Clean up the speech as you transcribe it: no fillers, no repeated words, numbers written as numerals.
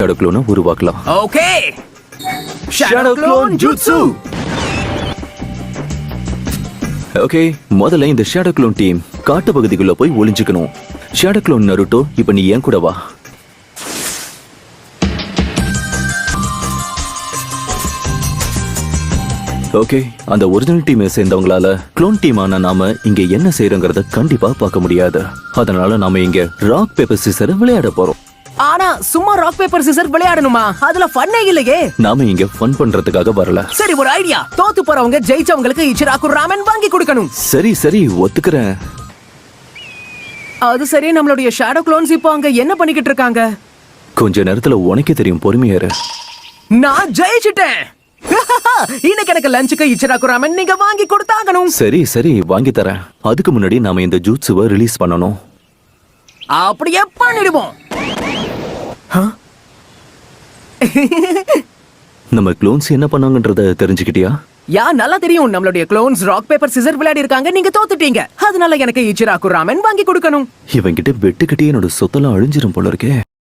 Shadow க்ளோனை உருவாக்கலாம். Okay, shadow clone jutsu. Okay, முதல்ல இந்த ஷேடோ க்ளோன் டீம் காட்டு பகுதிக்குள்ள போய் ஒளிஞ்சுக்கணும். ஷேடோ க்ளோன் நருட்டோ, இப்ப நீ ஏன் கூட வா. ஓகே, அந்த ஒரிஜினல் டீமை சேர்ந்தவங்களால க்ளோன் டீம் ஆன நாம இங்க என்ன செய்யறோங்கிறத கண்டிப்பா பார்க்க முடியாது. அதனால நாம இங்க ராக் பேப்பர் சிசர் விளையாட போறோம். ஆனா சும்மா ராக் பேப்பர் சிசர் விளையாடணுமா? அதுல ஃபன்னே இல்லையே. நாம இங்க ஃபன் பண்றதுக்காக வரல. சரி, ஒரு ஐடியா. தோத்து போறவங்க ஜெயிச்சவங்களுக்கு இச்சிராக்கு ராமன் வாங்கி கொடுக்கணும். சரி சரி, ஒத்துக்கிறேன். அது சரி, நம்மளுடைய ஷேடோ க்ளோன்ஸ் இப்போ அங்க என்ன பண்ணிக்கிட்டு இருக்காங்க? கொஞ்ச நேரத்துல உனக்கே தெரியும், பொறுமையாரு. நான் ஜெயிச்சிட்டேன். இன்னைக்கு எனக்கு லஞ்சுக்கு இச்சிராக்கு ராமன் நீங்க வாங்கி கொடுத்தாகணும். சரி சரி, வாங்கி தரேன். அதுக்கு முன்னாடி நாம இந்த ஜூட்ஸுவை ரிலீஸ் பண்ணணும். அப்படியே பண்ணிடுவோம். நம்ம க்ளோன்ஸ் என்ன பண்ணாங்கன்றத தெரிஞ்சுக்கிட்டியா? நல்லா தெரியும். நம்மளுடைய க்ளோன்ஸ் ராக் பேப்பர் சிசர் விளையாடி இருக்காங்க. நீங்க தோத்துட்டீங்க. அதனால எனக்கு இச்சிராக்கு ராமன் வாங்கி கொடுக்கணும். இவங்கிட்ட வெட்டுக்கிட்டே என்னோட சொத்தெல்லாம் அழிஞ்சிரும் போல இருக்கே.